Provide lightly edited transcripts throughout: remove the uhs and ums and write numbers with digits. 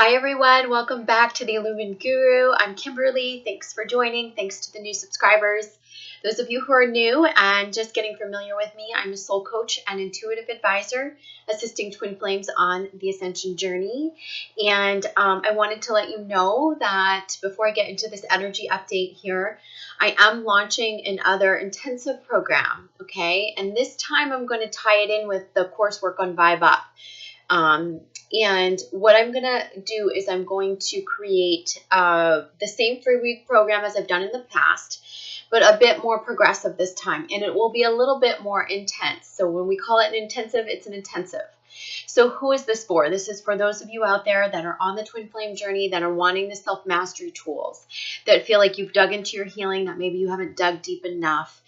Hi everyone, welcome back to the Illumined Guru. I'm Kimberly. Thanks for joining. Thanks to the new subscribers. Those of you who are new and just getting familiar with me, I'm a soul coach and intuitive advisor assisting twin flames on the ascension journey. And I wanted to let you know that before I get into this energy update here, I am launching another intensive program, okay? And this time I'm going to tie it in with the coursework on Vibe Up. And what I'm going to do is I'm going to create the same 3-week program as I've done in the past, but a bit more progressive this time. And it will be a little bit more intense. So when we call it an intensive, it's an intensive. So who is this for? This is for those of you out there that are on the twin flame journey, that are wanting the self-mastery tools, that feel like you've dug into your healing, that maybe you haven't dug deep enough.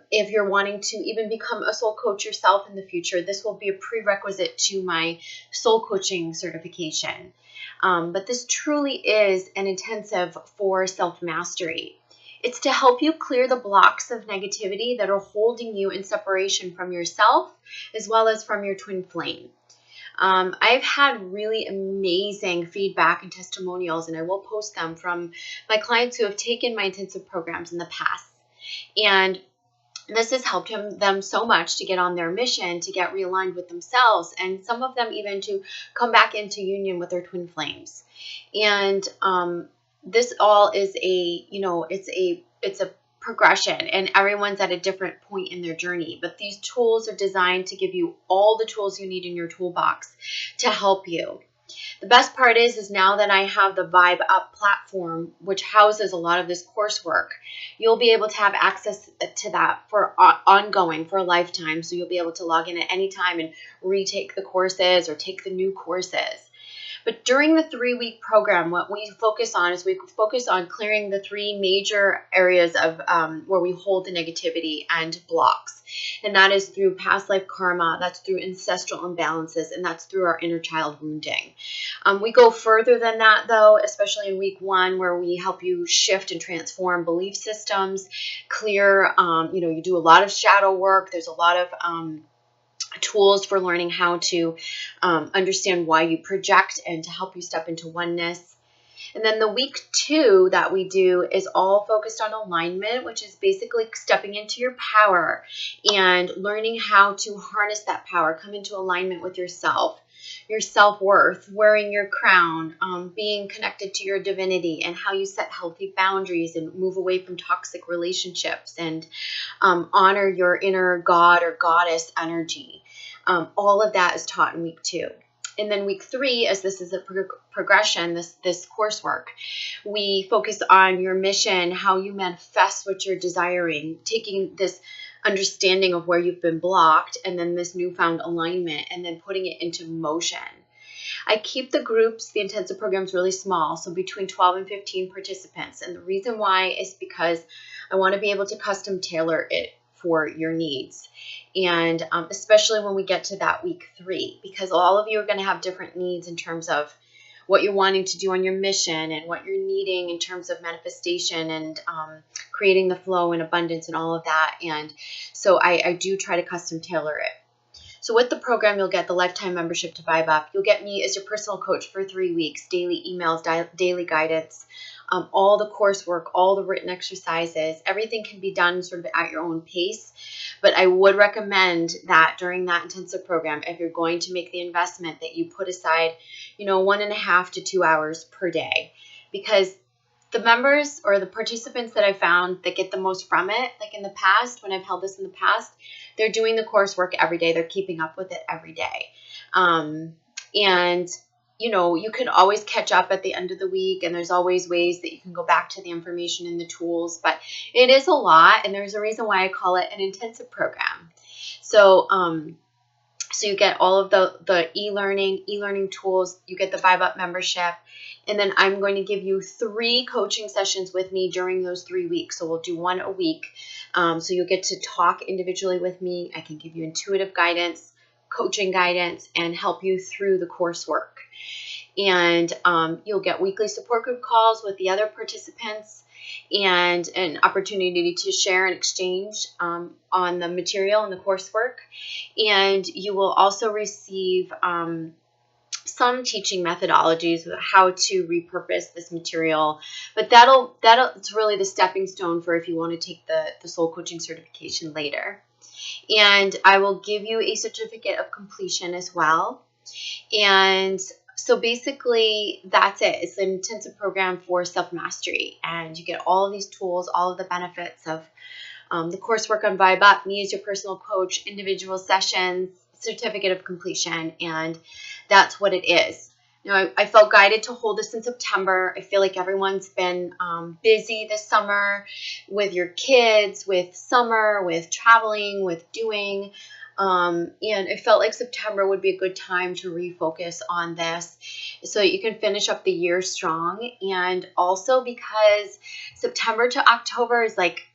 If you're wanting to even become a soul coach yourself in the future, this will be a prerequisite to my soul coaching certification. But this truly is an intensive for self-mastery. It's to help you clear the blocks of negativity that are holding you in separation from yourself as well as from your twin flame. I've had really amazing feedback and testimonials, and I will post them from my clients who have taken my intensive programs in the past. And this has helped them so much to get on their mission, to get realigned with themselves, and some of them even to come back into union with their twin flames. And this all is it's a progression, and everyone's at a different point in their journey. But these tools are designed to give you all the tools you need in your toolbox to help you. The best part is now that I have the Vibe Up platform, which houses a lot of this coursework, you'll be able to have access to that for ongoing, for a lifetime. So you'll be able to log in at any time and retake the courses or take the new courses. But during the 3-week program, what we focus on is we focus on clearing the 3 major areas of where we hold the negativity and blocks. And that is through past life karma, that's through ancestral imbalances, and that's through our inner child wounding. We go further than that, though, especially in week 1, where we help you shift and transform belief systems, clear, you do a lot of shadow work. There's a lot of tools for learning how to understand why you project and to help you step into oneness. And then the week 2 that we do is all focused on alignment, which is basically stepping into your power and learning how to harness that power, come into alignment with yourself, your self-worth, wearing your crown, being connected to your divinity, and how you set healthy boundaries and move away from toxic relationships and honor your inner god or goddess energy. All of that is taught in week 2. And then week 3, as this is a progression, this coursework, we focus on your mission, how you manifest what you're desiring, taking this understanding of where you've been blocked and then this newfound alignment and then putting it into motion. I keep the groups, the intensive programs, really small, so between 12 and 15 participants. And the reason why is because I want to be able to custom tailor it for your needs. And especially when we get to that week 3, because all of you are going to have different needs in terms of what you're wanting to do on your mission and what you're needing in terms of manifestation and creating the flow and abundance and all of that. And so I do try to custom tailor it. So with the program, you'll get the lifetime membership to Vibe Up. You'll get me as your personal coach for 3 weeks, daily emails, daily guidance, all the coursework, all the written exercises. Everything can be done sort of at your own pace. But I would recommend that during that intensive program, if you're going to make the investment, that you put aside, 1.5 to 2 hours per day. Because the members or the participants that I found that get the most from it, like in the past, when I've held this in the past, they're doing the coursework every day. They're keeping up with it every day. You can always catch up at the end of the week, and there's always ways that you can go back to the information and the tools, but it is a lot, and there's a reason why I call it an intensive program. So you get all of the e-learning tools, you get the Vibe Up membership, and then I'm going to give you 3 coaching sessions with me during those 3 weeks. So we'll do 1 a week. So you'll get to talk individually with me. I can give you intuitive guidance, coaching guidance, and help you through the coursework. And you'll get weekly support group calls with the other participants and an opportunity to share and exchange on the material and the coursework. And you will also receive some teaching methodologies of how to repurpose this material, but that'll it's really the stepping stone for if you want to take the soul coaching certification later. And I will give you a certificate of completion as well. And so basically that's it. It's an intensive program for self-mastery, and you get all of these tools, all of the benefits of the coursework on Vibe Up, me as your personal coach, individual sessions, certificate of completion, and that's what it is. Now, I felt guided to hold this in September. I feel like everyone's been busy this summer with your kids, with summer, with traveling, with doing. And I felt like September would be a good time to refocus on this so that you can finish up the year strong. And also because September to October is like,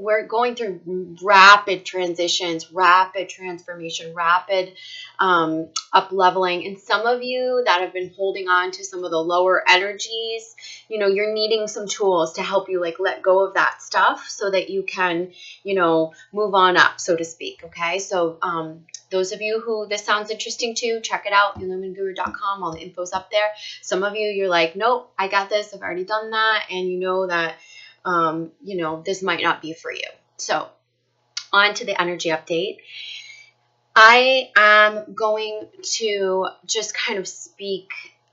we're going through rapid transitions, rapid transformation, rapid up-leveling. And some of you that have been holding on to some of the lower energies, you're needing some tools to help you like let go of that stuff so that you can, move on up, so to speak. Okay. So those of you who this sounds interesting to, check it out, illuminguru.com. All the info's up there. Some of you, you're like, nope, I got this. I've already done that. And you know that this might not be for you. So on to the energy update. I am going to just kind of speak.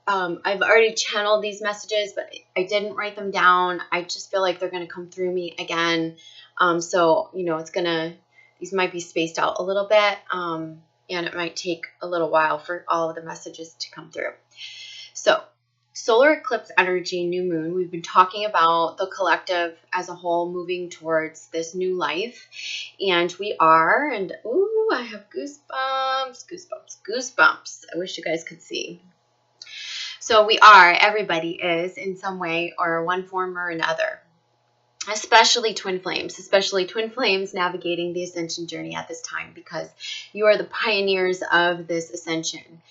I've already channeled these messages, but I didn't write them down. I just feel like they're going to come through me again. So, these might be spaced out a little bit. And it might take a little while for all of the messages to come through. So, solar eclipse energy, new moon. We've been talking about the collective as a whole moving towards this new life. And we are, and ooh, I have goosebumps. I wish you guys could see. So we are, everybody is in some way or one form or another. Especially twin flames navigating the ascension journey at this time, because you are the pioneers of this ascension.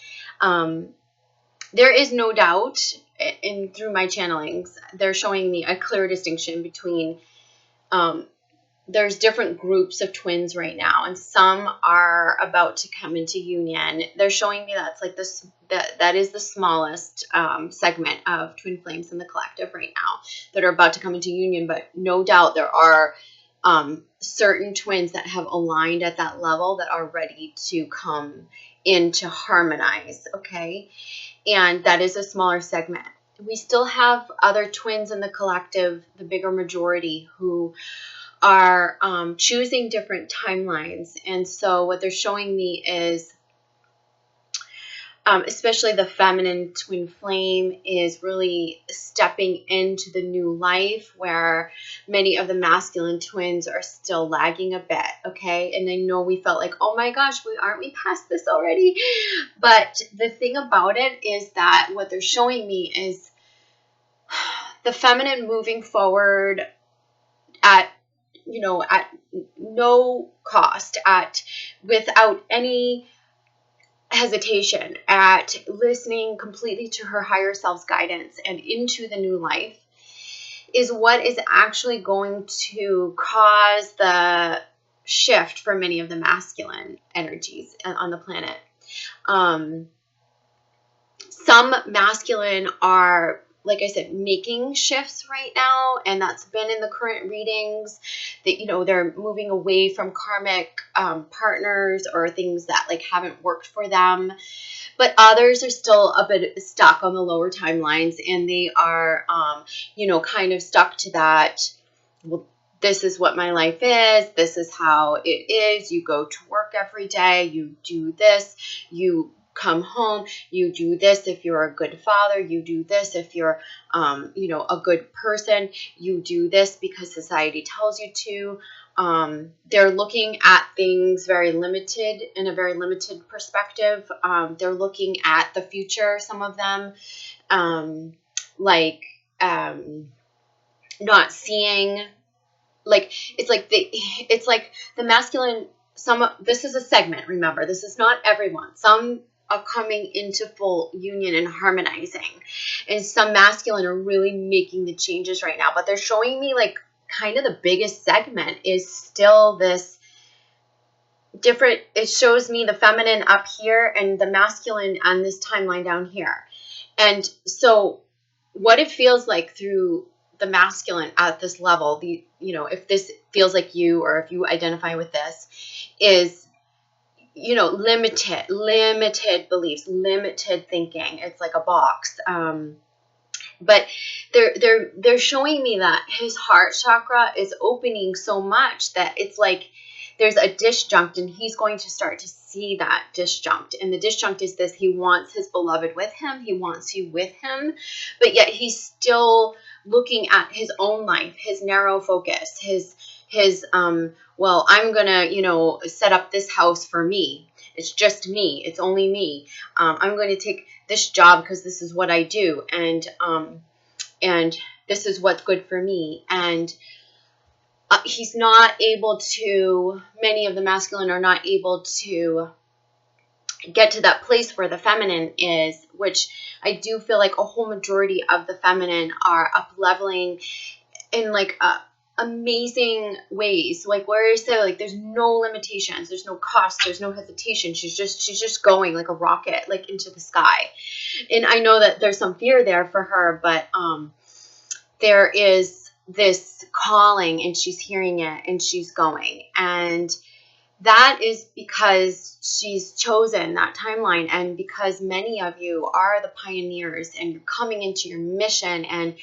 There is no doubt, through my channelings, they're showing me a clear distinction between, there's different groups of twins right now, and some are about to come into union. They're showing me that's like this, that is the smallest segment of twin flames in the collective right now that are about to come into union, but no doubt there are certain twins that have aligned at that level that are ready to come in to harmonize, okay? And that is a smaller segment. We still have other twins in the collective, the bigger majority, who are choosing different timelines. And so what they're showing me is, especially the feminine twin flame is really stepping into the new life, where many of the masculine twins are still lagging a bit, okay? And I know we felt like, oh my gosh, aren't we past this already? But the thing about it is that what they're showing me is the feminine moving forward at no cost, without any hesitation, at listening completely to her higher self's guidance and into the new life, is what is actually going to cause the shift for many of the masculine energies on the planet. Some masculine are, like I said, making shifts right now, and that's been in the current readings, that, they're moving away from karmic partners or things that like haven't worked for them. But others are still a bit stuck on the lower timelines, and they are, kind of stuck to that. Well, this is what my life is. This is how it is. You go to work every day. You do this. You come home, you do this if you're a good father, you do this if you're, a good person, you do this because society tells you to. They're looking at things very limited, in a very limited perspective. They're looking at the future, some of them, not seeing, it's like the masculine, this is a segment, remember, this is not everyone. Some are coming into full union and harmonizing, and some masculine are really making the changes right now, but they're showing me like kind of the biggest segment is still this different, it shows me the feminine up here and the masculine on this timeline down here. And so what it feels like through the masculine at this level, if this feels like you, or if you identify with this, is, limited beliefs, limited thinking. It's like a box. But they're showing me that his heart chakra is opening so much that it's like there's a disjunct, and he's going to start to see that disjunct. And the disjunct is this: he wants his beloved with him, he wants you with him, but yet he's still looking at his own life, his narrow focus, his well, I'm gonna set up this house for me. It's just me. It's only me. I'm going to take this job because this is what I do, and this is what's good for me. And he's not able to. Many of the masculine are not able to get to that place where the feminine is, which I do feel like a whole majority of the feminine are up leveling in like amazing ways, like where you say, like, there's no limitations, there's no cost, there's no hesitation. She's just going like a rocket, like into the sky. And I know that there's some fear there for her, but there is this calling, and she's hearing it, and she's going. And that is because she's chosen that timeline, and because many of you are the pioneers, and you're coming into your mission, and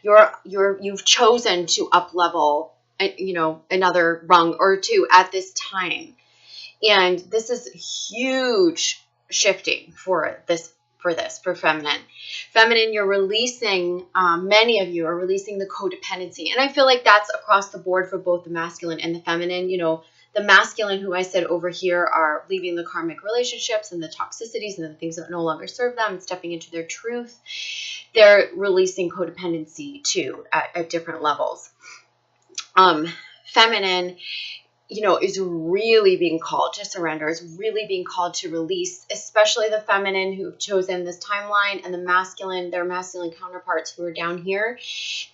you've chosen to up level, another rung or two at this time. And this is huge shifting for feminine. You're releasing, many of you are releasing the codependency. And I feel like that's across the board for both the masculine and the feminine. The masculine, who I said over here, are leaving the karmic relationships and the toxicities and the things that no longer serve them and stepping into their truth. They're releasing codependency too at different levels. Feminine, is really being called to surrender, is really being called to release, especially the feminine who've chosen this timeline, and the masculine, their masculine counterparts who are down here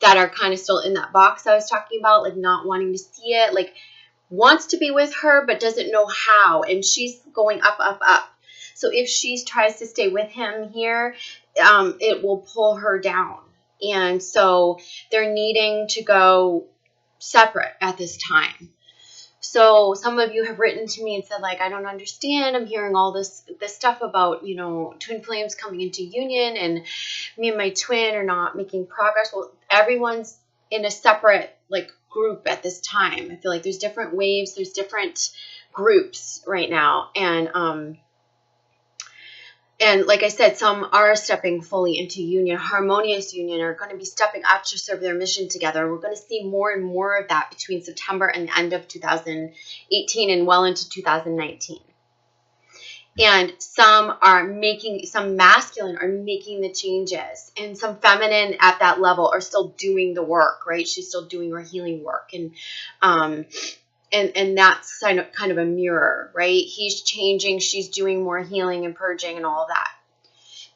that are kind of still in that box I was talking about, like not wanting to see it, like wants to be with her but doesn't know how, and she's going up, up, up. So if she tries to stay with him here, it will pull her down. And so they're needing to go separate at this time. So some of you have written to me and said, like, I don't understand. I'm hearing all this stuff about, twin flames coming into union, and me and my twin are not making progress. Well, everyone's in a separate, like, group at this time. I feel like there's different waves, there's different groups right now. And like I said, some are stepping fully into union, harmonious union, are going to be stepping up to serve their mission together. We're going to see more and more of that between September and the end of 2018 and well into 2019. And some masculine are making the changes, and some feminine at that level are still doing the work, right? She's still doing her healing work. And that's kind of a mirror, right? He's changing, she's doing more healing and purging and all of that.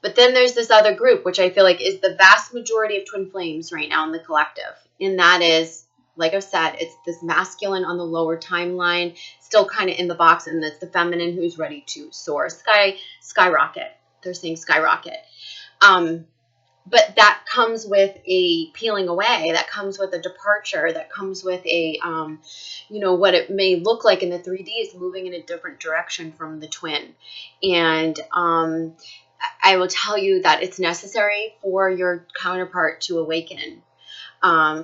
But then there's this other group, which I feel like is the vast majority of twin flames right now in the collective. And that is, like I've said, it's this masculine on the lower timeline, still kind of in the box, and it's the feminine who's ready to soar, skyrocket. They're saying skyrocket. But that comes with a peeling away, that comes with a departure, that comes with a, what it may look like in the 3D is moving in a different direction from the twin. And I will tell you that it's necessary for your counterpart to awaken,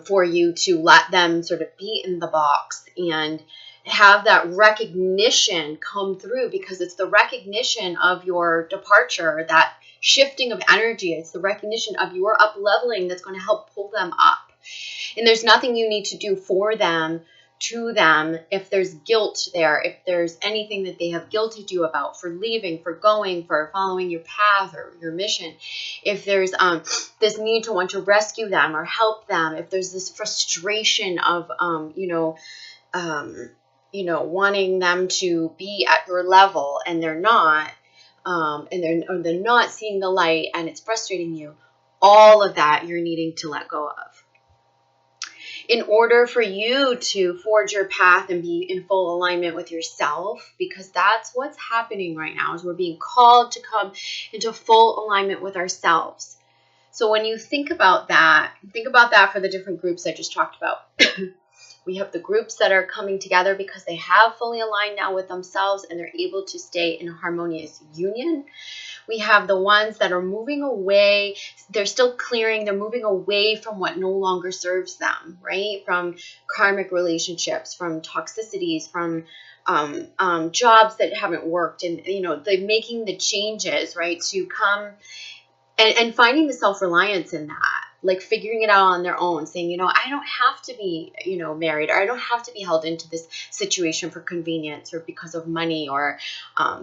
for you to let them sort of be in the box and have that recognition come through, because it's the recognition of your departure, that shifting of energy. It's the recognition of your up leveling that's going to help pull them up. And there's nothing you need to do for them, to them, if there's guilt there, if there's anything that they have guilted you about for leaving, for going, for following your path or your mission, if there's this need to want to rescue them or help them, if there's this frustration of wanting them to be at your level and they're not, and they're not seeing the light and it's frustrating you, all of that you're needing to let go of. in order for you to forge your path and be in full alignment with yourself, because that's what's happening right now, is we're being called to come into full alignment with ourselves. So when you think about that for the different groups I just talked about. We have the groups that are coming together because they have fully aligned now with themselves and they're able to stay in harmonious union. We have the ones that are moving away. They're still clearing. They're moving away from what no longer serves them, right? From karmic relationships, from toxicities, from jobs that haven't worked. And, they're making the changes, right, to come and finding the self-reliance in that, like figuring it out on their own, saying, I don't have to be, married, or I don't have to be held into this situation for convenience or because of money or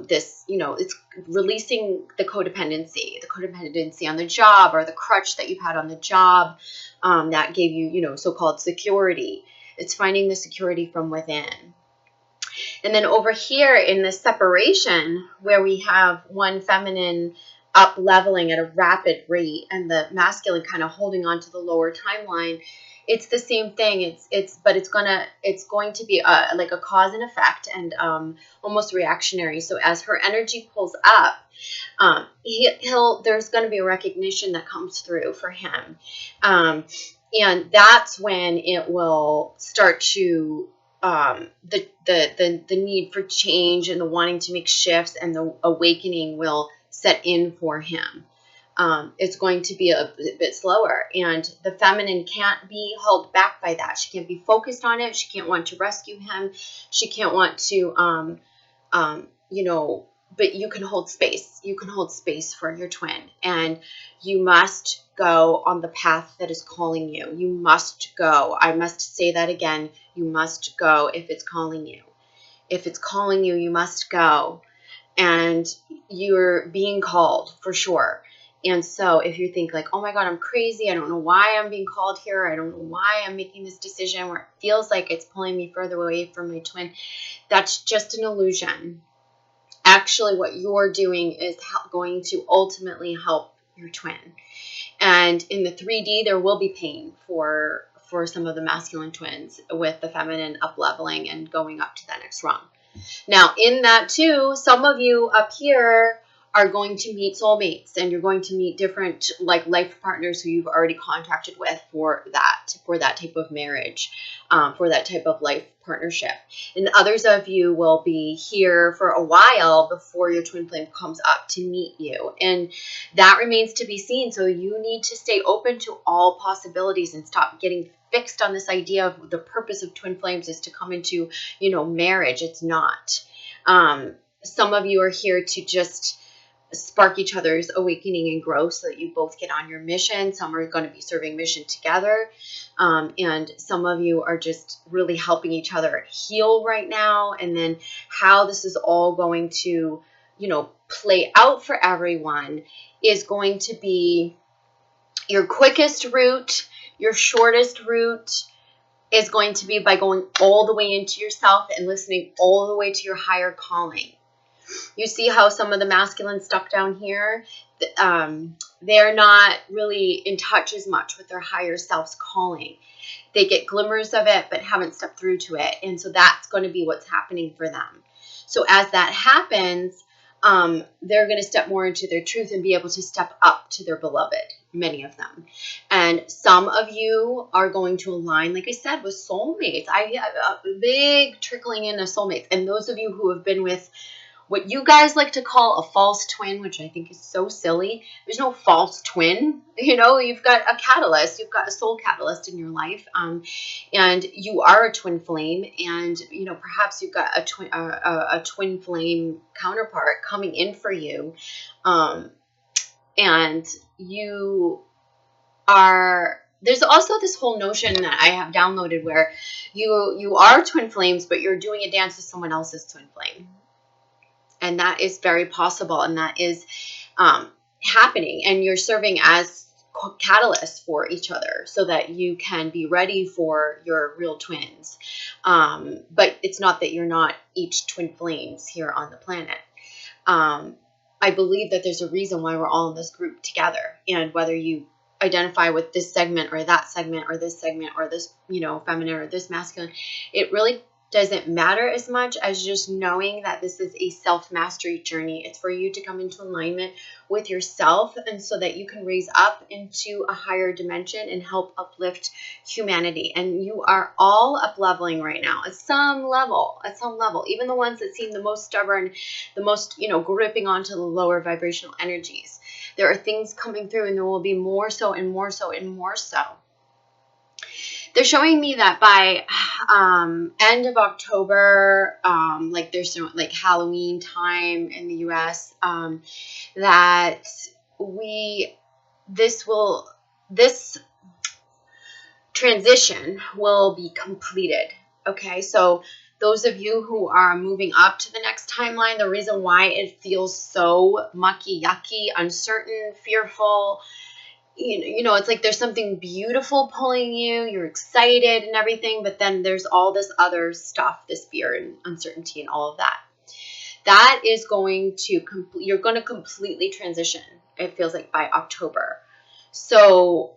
this, it's releasing the codependency on the job, or the crutch that you've had on the job that gave you, so-called security. It's finding the security from within. And then over here in the separation, where we have one feminine up leveling at a rapid rate and the masculine kind of holding on to the lower timeline, it's the same thing. It's going to be like a cause and effect, and almost reactionary. So as her energy pulls up, there's going to be a recognition that comes through for him, and that's when it will start to the need for change and the wanting to make shifts and the awakening will set in for him. It's going to be a bit slower, and the feminine can't be held back by that. She can't be focused on it. She can't want to rescue him. She can't want to, but you can hold space. You can hold space for your twin, and you must go on the path that is calling you. You must go. I must say that again. You must go if it's calling you. If it's calling you, you must go. And you're being called for sure. And so if you think like, oh my God, I'm crazy. I don't know why I'm being called here. I don't know why I'm making this decision where it feels like it's pulling me further away from my twin. That's just an illusion. Actually, what you're doing is going to ultimately help your twin. And in the 3D, there will be pain for some of the masculine twins with the feminine up leveling and going up to that next rung. Now, in that too, some of you up here are going to meet soulmates, and you're going to meet different like life partners who you've already contacted with for that type of marriage, for that type of life partnership. And others of you will be here for a while before your twin flame comes up to meet you. And that remains to be seen. So you need to stay open to all possibilities and stop getting fixed on this idea of the purpose of twin flames is to come into, marriage. It's not. Some of you are here to just spark each other's awakening and growth so that you both get on your mission. Some are going to be serving mission together. And some of you are just really helping each other heal right now. And then how this is all going to, play out for everyone is going to be your quickest route, your shortest route is going to be by going all the way into yourself and listening all the way to your higher calling. You see how some of the masculine stuck down here, they're not really in touch as much with their higher self's calling. They get glimmers of it, but haven't stepped through to it. And so that's going to be what's happening for them. So as that happens, they're going to step more into their truth and be able to step up to their beloved, many of them. And some of you are going to align, like I said, with soulmates. I have a big trickling in of soulmates. And those of you who have been with what you guys like to call a false twin, which I think is so silly. There's no false twin. You've got a catalyst. You've got a soul catalyst in your life. And you are a twin flame. And, perhaps you've got a twin flame counterpart coming in for you. And you are... There's also this whole notion that I have downloaded where you are twin flames, but you're doing a dance with someone else's twin flame. And that is very possible, and that is happening. And you're serving as catalysts for each other so that you can be ready for your real twins. But it's not that you're not each twin flames here on the planet. I believe that there's a reason why we're all in this group together. And whether you identify with this segment or that segment or this segment or this, feminine or this masculine. It really doesn't matter as much as just knowing that this is a self-mastery journey. It's for you to come into alignment with yourself, and so that you can raise up into a higher dimension and help uplift humanity. And you are all up leveling right now at some level, even the ones that seem the most stubborn, the most, gripping onto the lower vibrational energies. There are things coming through, and there will be more so and more so and more so. They're showing me that by end of October, there's some Halloween time in the U.S., that this transition will be completed. Okay, so those of you who are moving up to the next timeline, the reason why it feels so mucky, yucky, uncertain, fearful, it's like there's something beautiful pulling you, you're excited and everything, but then there's all this other stuff, this fear and uncertainty and all of that. That is you're going to completely transition, it feels like, by October. So,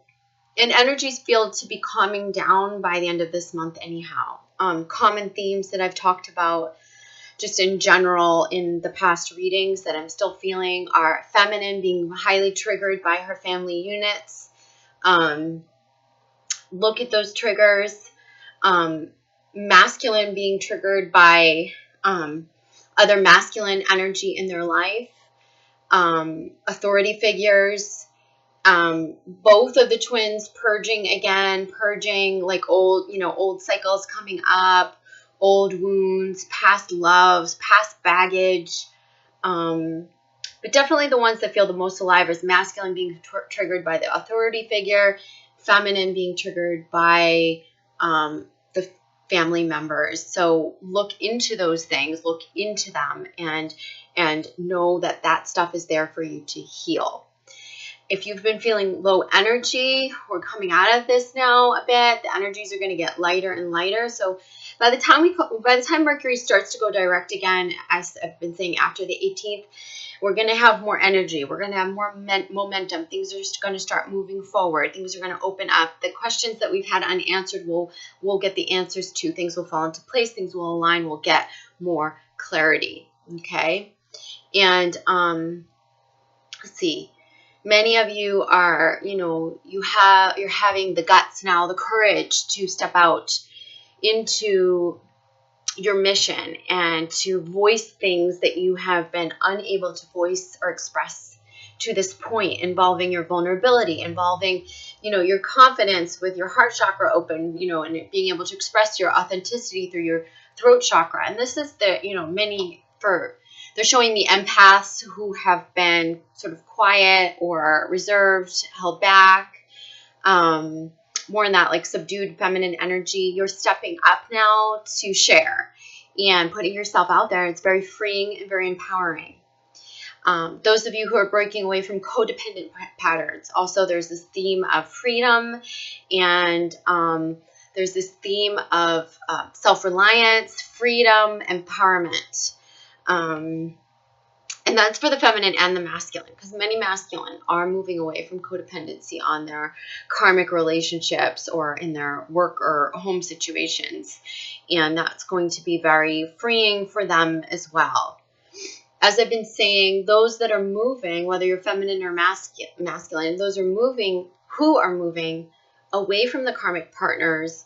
and energies feel to be calming down by the end of this month anyhow. Common themes that I've talked about just in general in the past readings that I'm still feeling are feminine being highly triggered by her family units. Look at those triggers. Masculine being triggered by other masculine energy in their life. Authority figures. Both of the twins purging like old cycles coming up, old wounds, past loves, past baggage. But definitely the ones that feel the most alive is masculine being triggered by the authority figure, feminine being triggered by the family members. So look into those things, look into them, and know that that stuff is there for you to heal. If you've been feeling low energy, we're coming out of this now a bit. The energies are going to get lighter and lighter. So by the time Mercury starts to go direct again, as I've been saying, after the 18th, we're going to have more energy. We're going to have more momentum. Things are just going to start moving forward. Things are going to open up. The questions that we've had unanswered, we'll get the answers to. Things will fall into place. Things will align. We'll get more clarity. Okay. And let's see. Many of you are, you're having the guts now, the courage to step out into your mission and to voice things that you have been unable to voice or express to this point, involving your vulnerability, involving, your confidence with your heart chakra open, and being able to express your authenticity through your throat chakra. And this is they're showing me empaths who have been sort of quiet or reserved, held back, more in that subdued feminine energy. You're stepping up now to share and putting yourself out there. It's very freeing and very empowering. Those of you who are breaking away from codependent patterns, also there's this theme of freedom, and there's this theme of self-reliance, freedom, empowerment. And that's for the feminine and the masculine, because many masculine are moving away from codependency on their karmic relationships or in their work or home situations. And that's going to be very freeing for them as well. As I've been saying, those that are moving, whether you're feminine or masculine, those who are moving away from the karmic partners,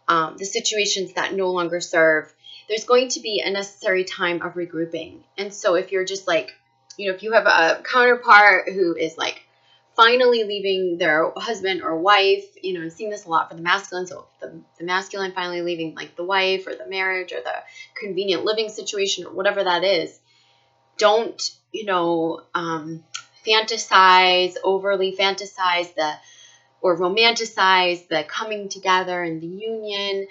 the situations that no longer serve, there's going to be a necessary time of regrouping. And so if you're just if you have a counterpart who is finally leaving their husband or wife, I'm seeing this a lot for the masculine. So the masculine finally leaving the wife or the marriage or the convenient living situation or whatever that is, don't, overly fantasize or romanticize the coming together and the union.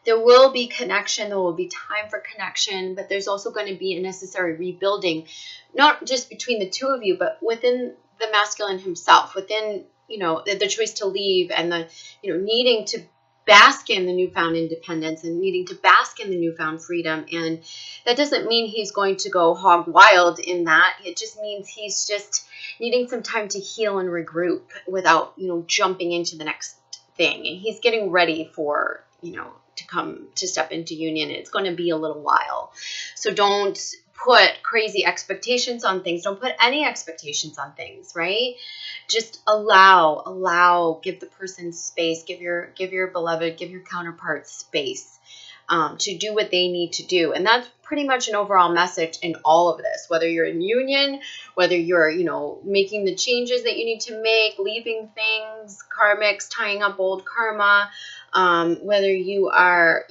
There will be connection. There will be time for connection, but there's also going to be a necessary rebuilding, not just between the two of you, but within the masculine himself, within, the choice to leave and the, needing to bask in the newfound independence and needing to bask in the newfound freedom. And that doesn't mean he's going to go hog wild in that. It just means he's just needing some time to heal and regroup without, jumping into the next thing. And he's getting ready for, to step into union. It's going to be a little while. So don't put crazy expectations on things. Don't put any expectations on things, right? Just allow, give the person space, give your beloved, give your counterpart space to do what they need to do. And that's pretty much an overall message in all of this, whether you're in union, whether you're, making the changes that you need to make, leaving things, karmics, tying up old karma, whether you are,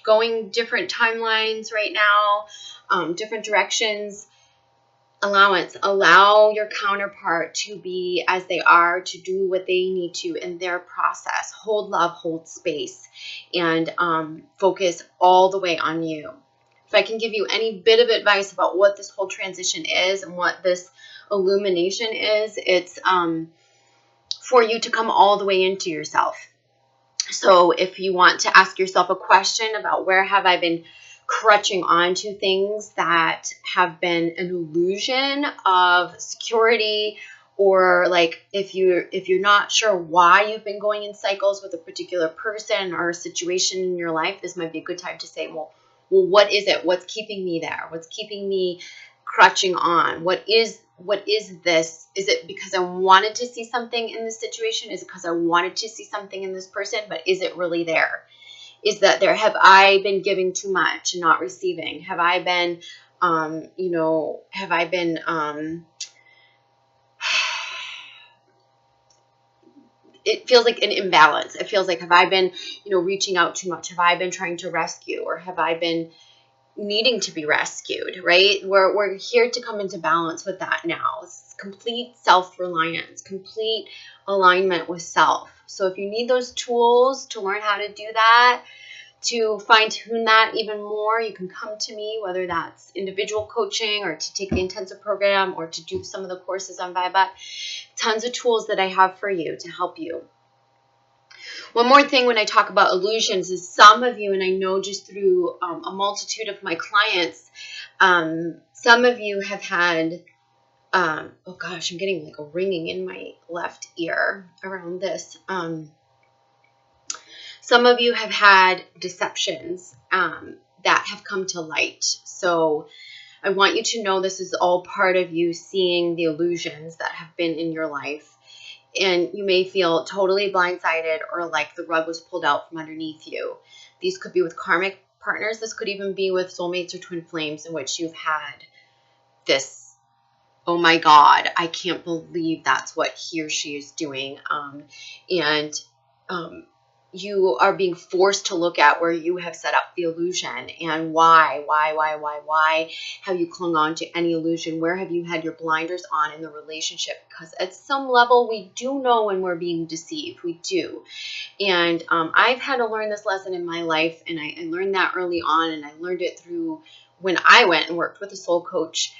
going different timelines right now, different directions. Allow your counterpart to be as they are, to do what they need to in their process. Hold love, hold space, and focus all the way on you. If I can give you any bit of advice about what this whole transition is and what this illumination is, it's for you to come all the way into yourself. So if you want to ask yourself a question about where have I been crutching onto things that have been an illusion of security, or like if you're not sure why you've been going in cycles with a particular person or situation in your life, this might be a good time to say, well, what is it? What's keeping me there? What's keeping me crutching on? What is this? Is it because I wanted to see something in this situation? Is it because I wanted to see something in this person? But is it really there? Is that there? Have I been giving too much and not receiving? Have I been, it feels like an imbalance. It feels like, have I been, reaching out too much? Have I been trying to rescue, or have I been needing to be rescued, right? We're here to come into balance with that now. It's complete self-reliance, complete alignment with self. So if you need those tools to learn how to do that, to fine-tune that even more, you can come to me, whether that's individual coaching or to take the intensive program or to do some of the courses on Vibe Up. Tons of tools that I have for you to help you. One more thing when I talk about illusions is some of you, and I know just through a multitude of my clients, some of you have had, oh gosh, I'm getting like a ringing in my left ear around this. Some of you have had deceptions that have come to light. So I want you to know this is all part of you seeing the illusions that have been in your life. And you may feel totally blindsided or like the rug was pulled out from underneath you. These could be with karmic partners. This could even be with soulmates or twin flames in which you've had this, oh my God, I can't believe that's what he or she is doing. You are being forced to look at where you have set up the illusion and why have you clung on to any illusion? Where have you had your blinders on in the relationship? Because at some level, we do know when we're being deceived. We do. And I've had to learn this lesson in my life, and I learned that early on, and I learned it through when I went and worked with a soul coach.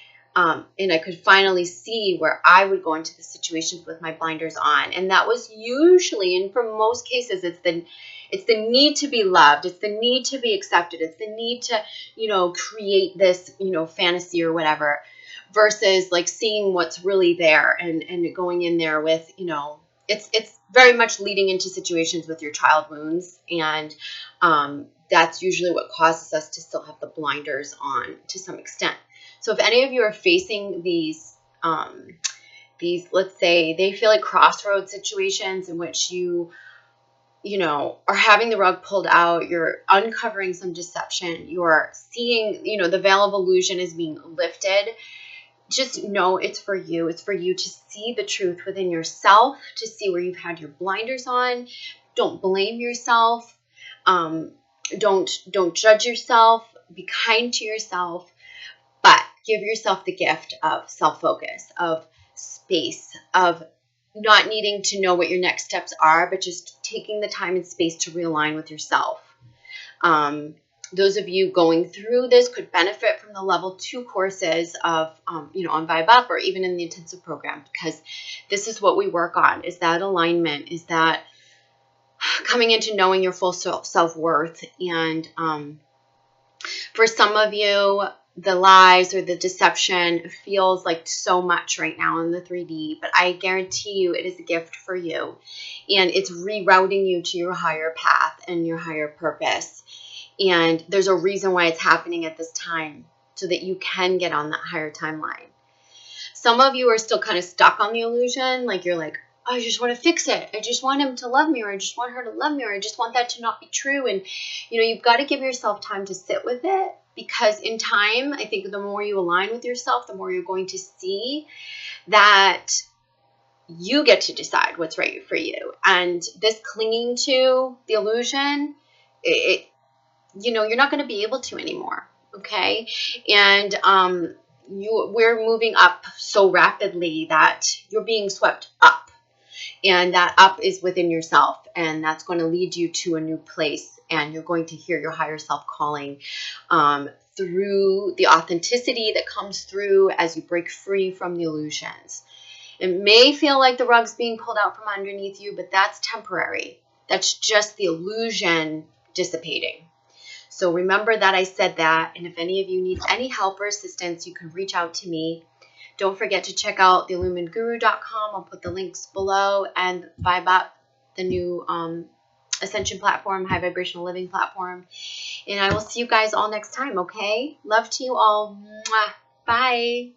And I could finally see where I would go into the situations with my blinders on. And that was usually, and for most cases, it's the need to be loved. It's the need to be accepted. It's the need to, create this, fantasy or whatever, versus like seeing what's really there and going in there with, it's very much leading into situations with your child wounds. And that's usually what causes us to still have the blinders on to some extent. So if any of you are facing these, let's say they feel like crossroads situations in which you are having the rug pulled out, you're uncovering some deception, you're seeing, the veil of illusion is being lifted, just know it's for you. It's for you to see the truth within yourself, to see where you've had your blinders on. Don't blame yourself. Don't judge yourself. Be kind to yourself. But give yourself the gift of self-focus, of space, of not needing to know what your next steps are, but just taking the time and space to realign with yourself. Those of you going through this could benefit from the level 2 courses of, on Vibe Up or even in the intensive program, because this is what we work on, is that alignment, is that coming into knowing your full self-worth. And for some of you, the lies or the deception feels like so much right now in the 3D, but I guarantee you it is a gift for you. And it's rerouting you to your higher path and your higher purpose. And there's a reason why it's happening at this time, so that you can get on that higher timeline. Some of you are still kind of stuck on the illusion. Like you're like, oh, I just want to fix it. I just want him to love me, or I just want her to love me, or I just want that to not be true. And, you've got to give yourself time to sit with it, because in time, I think the more you align with yourself, the more you're going to see that you get to decide what's right for you. And this clinging to the illusion, you're not going to be able to anymore. Okay. And, we're moving up so rapidly that you're being swept up, and that up is within yourself, and that's going to lead you to a new place, and you're going to hear your higher self calling through the authenticity that comes through as you break free from the illusions. It may feel like the rug's being pulled out from underneath you, but that's temporary. That's just the illusion dissipating. So remember that I said that, and if any of you need any help or assistance, you can reach out to me. Don't forget to check out theilluminedguru.com. I'll put the links below, and Vibe Up, the new Ascension platform, high vibrational living platform. And I will see you guys all next time, okay? Love to you all. Mwah. Bye.